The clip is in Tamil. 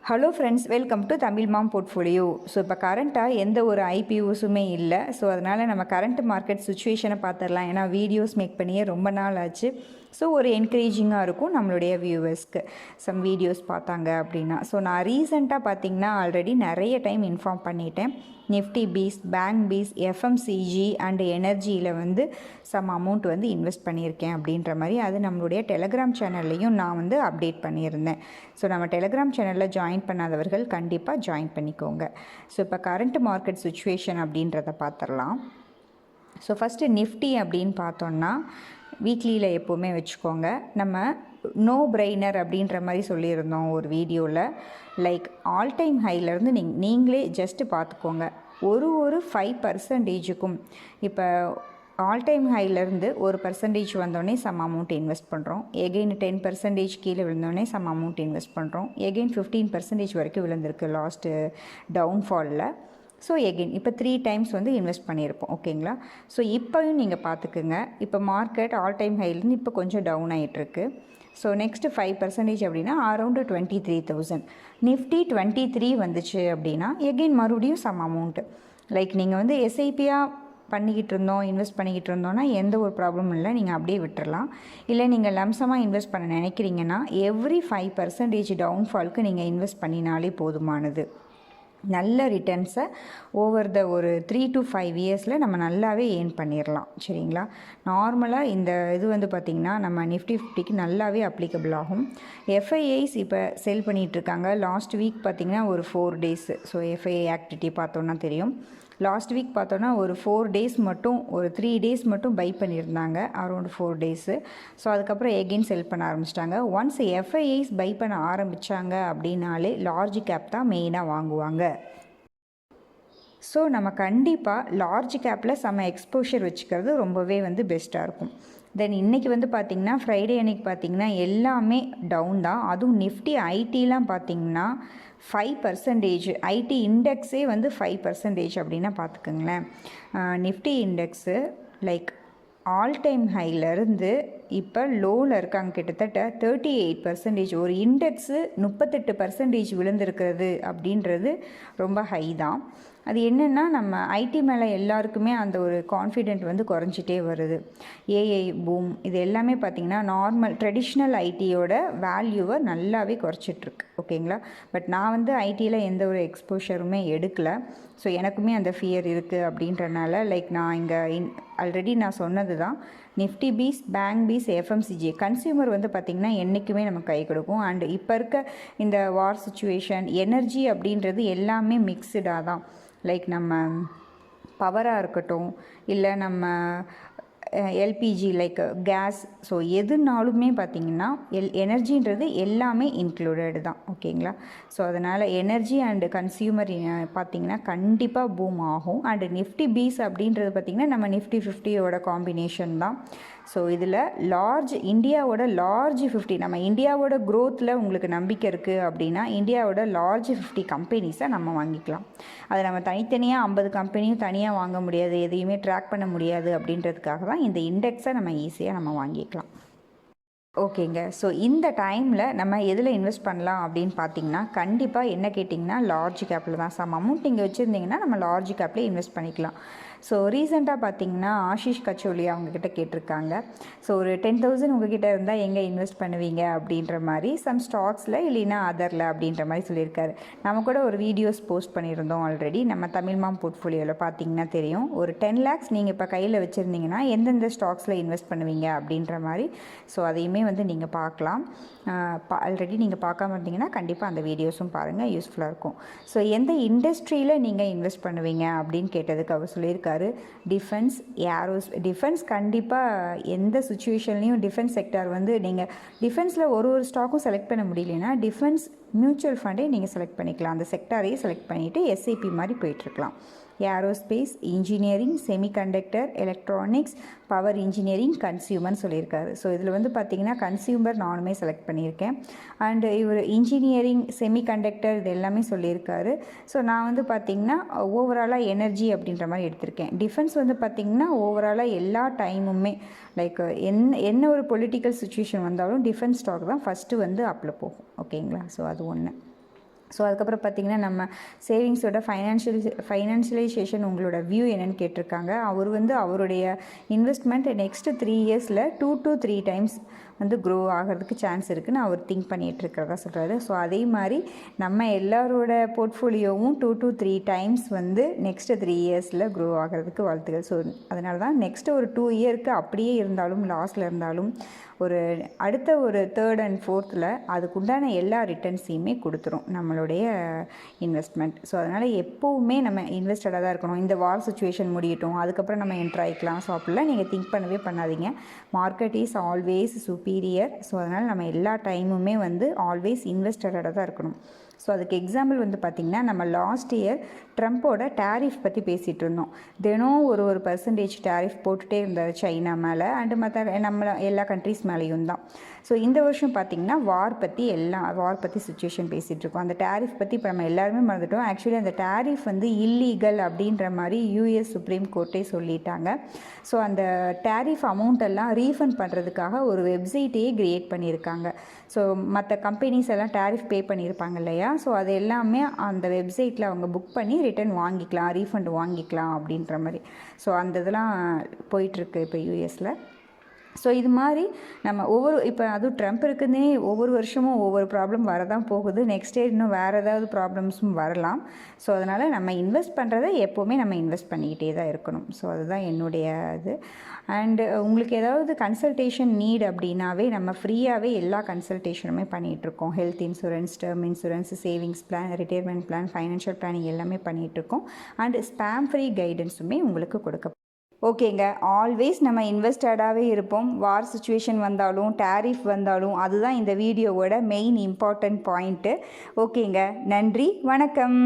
Hello friends, welcome to Tamil mom portfolio. So இப்போ கரண்ட்டாக எந்த ஒரு ஐபிஓஸுமே இல்லை. ஸோ அதனால் நம்ம கரண்ட் மார்க்கெட் சுச்சுவேஷனை பார்த்துடலாம். ஏன்னா வீடியோஸ் மேக் பண்ணியே ரொம்ப நாள் ஆச்சு. ஸோ ஒரு என்கரேஜிங்காக இருக்கும் நம்மளுடைய வியூவர்ஸ்க்கு சம் வீடியோஸ் பார்த்தாங்க அப்படின்னா. ஸோ நான் ரீசெண்டாக பார்த்திங்கன்னா ஆல்ரெடி நிறைய டைம் இன்ஃபார்ம் பண்ணிட்டேன். Nifty piece, bank piece, FMCG and எனர்ஜியில் வந்து சம் அமௌண்ட் வந்து இன்வெஸ்ட் பண்ணியிருக்கேன் அப்படின்ற மாதிரி அது நம்மளுடைய டெலகிராம் சேனல்லையும் நான் வந்து அப்டேட் பண்ணியிருந்தேன். ஸோ நம்ம டெலகிராம் சேனலில் ஜாயின் பண்ணாதவர்கள் கண்டிப்பாக ஜாயின் பண்ணிக்கோங்க. ஸோ இப்போ கரண்ட் மார்க்கெட் சுச்சுவேஷன் அப்படின்றத பார்த்துடலாம். ஸோ ஃபஸ்ட்டு நிஃப்டி அப்படின்னு பார்த்தோன்னா வீக்லியில் எப்போவுமே வச்சுக்கோங்க. நம்ம நோ பிரெய்னர் அப்படின்ற மாதிரி சொல்லியிருந்தோம் ஒரு வீடியோவில். லைக் ஆல் டைம் ஹைலேருந்து நீங்களே ஜஸ்ட்டு பார்த்துக்கோங்க. ஒரு 5%க்கும் இப்போ ஆல் டைம் ஹைலேருந்து 1% வந்தோடனே சம் அமௌண்ட் இன்வெஸ்ட் பண்ணுறோம். எகெயின் 10% கீழே விழுந்தோடனே சம் அமௌண்ட் இன்வெஸ்ட் பண்ணுறோம். எகெயின் 15% வரைக்கும் விழுந்திருக்கு லாஸ்ட்டு டவுன்ஃபாலில். ஸோ எகெயின் இப்போ 3 டைம்ஸ் வந்து இன்வெஸ்ட் பண்ணியிருப்போம். ஓகேங்களா? ஸோ இப்போயும் நீங்கள் பார்த்துக்குங்க. இப்போ மார்க்கெட் ஆல் டைம் ஹைலேருந்து இப்போ கொஞ்சம் டவுன் ஆகிட்டுருக்கு. ஸோ நெக்ஸ்ட்டு 5% அப்படின்னா அரௌண்டு 23,000. நிஃப்டி 23 வந்துச்சு அப்படின்னா எகெயின் மறுபடியும் சம் அமௌண்ட்டு லைக் நீங்கள் வந்து எஸ்ஐபியாக பண்ணிக்கிட்டு இருந்தோம், இன்வெஸ்ட் பண்ணிக்கிட்டு இருந்தோன்னா எந்த ஒரு ப்ராப்ளமும் இல்லை, நீங்கள் அப்படியே விட்டுறலாம். இல்லை நீங்கள் லம்சமாக இன்வெஸ்ட் பண்ண நினைக்கிறீங்கன்னா எவ்ரி 5% டவுன்ஃபால்க்கு நீங்கள் இன்வெஸ்ட் பண்ணினாலே போதுமானது. நல்ல ரிட்டர்ன்ஸை ஓவர் த ஒரு 3 to 5 இயர்ஸில் நம்ம நல்லாவே ஏர்ன் பண்ணிடலாம். சரிங்களா? நார்மலாக இந்த இது வந்து பார்த்திங்கன்னா நம்ம நிஃப்டி 50க்கு நல்லாவே அப்ளிகபிள் ஆகும். எஃப்ஐஐஸ் இப்போ செல் பண்ணிகிட்ருக்காங்க. லாஸ்ட் வீக் பார்த்திங்கன்னா ஒரு 4 days. ஸோ எஃப்ஐஐ ஆக்டிவிட்டி பார்த்தோன்னா தெரியும். லாஸ்ட் வீக் பார்த்தோன்னா ஒரு 4 days மட்டும், ஒரு 3 days மட்டும் பை பண்ணியிருந்தாங்க, அரௌண்ட் 4 days. ஸோ அதுக்கப்புறம் எகெயின் செல் பண்ண ஆரம்பிச்சிட்டாங்க. ஒன்ஸ் எஃப்ஐஐஸ் பை பண்ண ஆரம்பித்தாங்க அப்படின்னாலே லார்ஜ் கேப் தான் மெயினாக வாங்குவாங்க. ஸோ நம்ம கண்டிப்பாக லார்ஜ் கேப்பில் செம்ம எக்ஸ்போஷர் வச்சுக்கிறது ரொம்பவே வந்து பெஸ்ட்டாக இருக்கும். தென் இன்றைக்கி வந்து பார்த்திங்கன்னா ஃப்ரைடே அன்றைக்கி பார்த்திங்கன்னா எல்லாமே டவுன் தான். அதுவும் நிஃப்டி ஐடிலாம் பார்த்திங்கன்னா 5%. ஐடி இண்டெக்ஸே வந்து 5% அப்படின்னா பார்த்துக்குங்களேன். Nifty index like all time ஹைலேருந்து இப்போ லோவில் இருக்காங்க. கிட்டத்தட்ட 38%. ஒரு இண்டெக்ஸு 38% விழுந்திருக்கிறது அப்படின்றது ரொம்ப ஹை தான். அது என்னென்னா நம்ம ஐடி மேலே எல்லாருக்குமே அந்த ஒரு கான்ஃபிடென்ட் வந்து குறைஞ்சிட்டே வருது. ஏஐ பூம் இது எல்லாமே பார்த்திங்கன்னா நார்மல் ட்ரெடிஷ்னல் ஐடியோட வேல்யூவை நல்லாவே குறைச்சிட்ருக்கு. ஓகேங்களா? பட் நான் வந்து ஐடியில் எந்த ஒரு எக்ஸ்போஷருமே எடுக்கலை. ஸோ எனக்குமே அந்த ஃபியர் இருக்குது அப்படின்றனால லைக் நான் இங்கே ஆல்ரெடி நான் சொன்னது தான். Nifty piece, bank piece, FMCG consumer வந்து பார்த்திங்கன்னா என்றைக்குமே நமக்கு கை கொடுக்கும். அண்டு இப்போ இருக்க இந்த வார் சுச்சுவேஷன், எனர்ஜி அப்படின்றது எல்லாமே மிக்சடாக தான். லைக் நம்ம பவராக இருக்கட்டும், இல்லை நம்ம எல்பிஜி லைக் கேஸ், ஸோ எதுனாலுமே பார்த்திங்கன்னா எனர்ஜின்றது எல்லாமே இன்க்ளூடடு தான். ஓகேங்களா? ஸோ அதனால் எனர்ஜி அண்டு கன்சியூமர் பார்த்திங்கன்னா கண்டிப்பாக பூம் ஆகும். அண்டு நிஃப்டி பீஸ் அப்படின்றது பார்த்திங்கன்னா நம்ம நிஃப்டி 50யோட காம்பினேஷன் தான். ஸோ இதில் இந்தியாவோட லார்ஜ் 50, நம்ம இந்தியாவோட க்ரோத்தில் உங்களுக்கு நம்பிக்கை இருக்குது அப்படின்னா இந்தியாவோட லார்ஜ் 50 கம்பெனிஸை நம்ம வாங்கிக்கலாம். அதை நம்ம தனித்தனியாக 50 கம்பெனியும் தனியாக வாங்க முடியாது, எதையுமே ட்ராக் பண்ண முடியாது. அப்படின்றதுக்காக தான் இந்த இண்டெக்ஸை நம்ம ஈஸியாக நம்ம வாங்கிக்கலாம். ஓகேங்க. ஸோ இந்த டைமில் நம்ம எதில் இன்வெஸ்ட் பண்ணலாம் அப்படின்னு பார்த்தீங்கன்னா கண்டிப்பாக என்ன கேட்டிங்கன்னா லார்ஜ் கேப்பில் தான். சம் அமௌண்ட் நீங்கள் வச்சுருந்தீங்கன்னா நம்ம லார்ஜ் கேப்பில் இன்வெஸ்ட் பண்ணிக்கலாம். ஸோ ரீசெண்டாக பார்த்தீங்கன்னா ஆஷிஷ் கச்சோலியா அவங்கக்கிட்ட கேட்டிருக்காங்க. ஸோ ஒரு 10,000 உங்ககிட்ட இருந்தால் எங்கே இன்வெஸ்ட் பண்ணுவீங்க அப்படின்ற மாதிரி, சம் ஸ்டாக்ஸில் இல்லைன்னா அதரில் அப்படின்ற மாதிரி சொல்லியிருக்காரு. நம்ம கூட ஒரு வீடியோஸ் போஸ்ட் பண்ணியிருந்தோம் ஆல்ரெடி. நம்ம தமிழ் மாம் போர்ட்ஃபோலியோவில் பார்த்தீங்கன்னா தெரியும். ஒரு 10 lakhs நீங்கள் இப்போ கையில் வச்சுருந்தீங்கன்னா எந்தெந்த ஸ்டாக்ஸில் இன்வெஸ்ட் பண்ணுவீங்க அப்படின்ற மாதிரி. ஸோ அதையுமே வந்து நீங்கள் பார்க்கலாம். ஆல்ரெடி நீங்கள் பார்க்காம இருந்தீங்கன்னா கண்டிப்பாக அந்த வீடியோஸும் பாருங்கள், யூஸ்ஃபுல்லாக இருக்கும். ஸோ எந்த இண்டஸ்ட்ரியில் நீங்கள் இன்வெஸ்ட் பண்ணுவீங்க அப்படின்னு கேட்டதுக்கு அவர் சொல்லியிருக்காரு டிஃபென்ஸ், டிஃபென்ஸ் கண்டிப்பாக எந்த சுச்சுவேஷன்லேயும் டிஃபென்ஸ் செக்டார் வந்து நீங்கள் டிஃபென்ஸில் ஒரு ஸ்டாக்கும் செலக்ட் பண்ண முடியலன்னா டிஃபென்ஸ் மியூச்சுவல் ஃபண்டே நீங்கள் செலக்ட் பண்ணிக்கலாம். அந்த செக்டாரையே செலக்ட் பண்ணிவிட்டு எஸ்ஐபி மாதிரி போயிட்டுருக்கலாம். Aerospace, engineering, semiconductor, electronics, power engineering, கன்சியூமர்னு சொல்லியிருக்காரு. ஸோ இதில் வந்து பார்த்திங்கன்னா கன்சியூமர் நானுமே செலக்ட் பண்ணியிருக்கேன். அண்டு இவர் இன்ஜினியரிங், செமிகண்டக்டர் இது எல்லாமே சொல்லியிருக்காரு. ஸோ நான் வந்து பார்த்திங்கன்னா ஓவராலாக எனர்ஜி அப்படின்ற மாதிரி எடுத்திருக்கேன். டிஃபென்ஸ் வந்து பார்த்திங்கன்னா ஓவராலாக எல்லா டைமுமே லைக் என்ன ஒரு பொலிட்டிக்கல் சுச்சுவேஷன் வந்தாலும் டிஃபென்ஸ் ஸ்டாக் தான் ஃபஸ்ட்டு வந்து அப்பில் போகும். ஓகேங்களா? ஸோ அது ஒன்று. ஸோ அதுக்கப்புறம் பார்த்திங்கன்னா நம்ம சேவிங்ஸோட ஃபைனான்ஷியலைசேஷன் உங்களோட வியூ என்னென்னு கேட்டிருக்காங்க. அவர் வந்து அவருடைய இன்வெஸ்ட்மெண்ட் நெக்ஸ்ட்டு 3 இயர்ஸில் 2 to 3 டைம்ஸ் வந்து க்ரோ ஆகிறதுக்கு சான்ஸ் இருக்குதுன்னு அவர் திங்க் பண்ணிகிட்டு இருக்கிறதா சொல்கிறாரு. ஸோ அதே மாதிரி நம்ம எல்லாரோட போர்ட்ஃபோலியோவும் 2 to 3 டைம்ஸ் வந்து நெக்ஸ்ட்டு 3 இயர்ஸில் க்ரோ ஆகிறதுக்கு வாழ்த்துக்கள். ஸோ அதனால தான் நெக்ஸ்ட்டு ஒரு 2 இயருக்கு அப்படியே இருந்தாலும் லாஸில் இருந்தாலும் ஒரு அடுத்த ஒரு 3rd and 4th அதுக்குண்டான எல்லா ரிட்டர்ன்ஸையுமே கொடுத்துரும் நம்மளுடைய இன்வெஸ்ட்மெண்ட். ஸோ அதனால் எப்போவுமே நம்ம இன்வெஸ்டடாக தான் இருக்கணும். இந்த வார் சுச்சுவேஷன் முடியட்டும், அதுக்கப்புறம் நம்ம என்ட்ரு ஆகிக்கலாம். ஸோ அப்படிலாம் நீங்கள் திங்க் பண்ணவே பண்ணாதீங்க. Market is always superior. So அதனால் நம்ம எல்லா டைமுமே வந்து ஆல்வேஸ் இன்வெஸ்டடாக தான் இருக்கணும். ஸோ அதுக்கு எக்ஸாம்பிள் வந்து பார்த்திங்கன்னா, நம்ம லாஸ்ட் இயர் ட்ரம்ப்போட டேரிஃப் பற்றி பேசிகிட்டு இருந்தோம். தினம் ஒரு பர்சன்டேஜ் டேரிஃப் போட்டுகிட்டே இருந்தார் சைனா மேலே அண்டு மற்ற நம்ம எல்லா கண்ட்ரீஸ் மேலேயும் தான். ஸோ இந்த வருஷம் பார்த்திங்கன்னா வார் பற்றி சுச்சுவேஷன் பேசிகிட்டு இருக்கோம். அந்த டேரிஃப் பற்றி இப்போ நம்ம எல்லாருமே மறந்துட்டோம். ஆக்சுவலி அந்த டேரிஃப் வந்து இல்லீகல் அப்படின்ற மாதிரி யூஎஸ் சுப்ரீம் கோர்ட்டே சொல்லிட்டாங்க. ஸோ அந்த டேரிஃப் அமௌண்ட் எல்லாம் ரீஃபண்ட் பண்ணுறதுக்காக ஒரு வெப்சைட்டையே க்ரியேட் பண்ணியிருக்காங்க. ஸோ மற்ற கம்பெனிஸ் எல்லாம் டேரிஃப் பே பண்ணியிருப்பாங்க இல்லையா, ஸோ அது எல்லாமே அந்த வெப்சைட்டில் அவங்க புக் பண்ணி ரிட்டர்ன் வாங்கிக்கலாம், ரீஃபண்ட் வாங்கிக்கலாம் அப்படின்ற மாதிரி. ஸோ அந்த இதெல்லாம் போயிட்டுருக்கு இப்போ யூஎஸில். ஸோ இது மாதிரி நம்ம இப்போ அதுவும் ட்ரம்ப் இருக்குன்னே ஒவ்வொரு வருஷமும் ஒவ்வொரு ப்ராப்ளம் வரதான் போகுது. நெக்ஸ்ட் இயர் இன்னும் வேறு ஏதாவது ப்ராப்ளம்ஸும் வரலாம். ஸோ அதனால் நம்ம இன்வெஸ்ட் பண்ணுறதை எப்போவுமே நம்ம இன்வெஸ்ட் பண்ணிக்கிட்டே தான் இருக்கணும். ஸோ அதுதான் என்னுடைய இது. அண்டு உங்களுக்கு ஏதாவது கன்சல்டேஷன் நீட் அப்படின்னாவே நம்ம ஃப்ரீயாகவே எல்லா கன்சல்டேஷனுமே பண்ணிகிட்ருக்கோம். Health insurance, term insurance, savings plan, retirement plan, financial planning எல்லாமே பண்ணிகிட்ருக்கோம். அண்டு ஸ்பேம் ஃப்ரீ கைடன்ஸுமே உங்களுக்கு கொடுக்க. ஓகேங்க, ஆல்வேஸ் நம்ம இன்வெஸ்டடாகவே இருப்போம். வார் சுச்சுவேஷன் வந்தாலும் டேரிஃப் வந்தாலும் அதுதான் இந்த வீடியோவோட மெயின் இம்பார்ட்டன்ட் பாயிண்ட்டு. ஓகேங்க, நன்றி, வணக்கம்.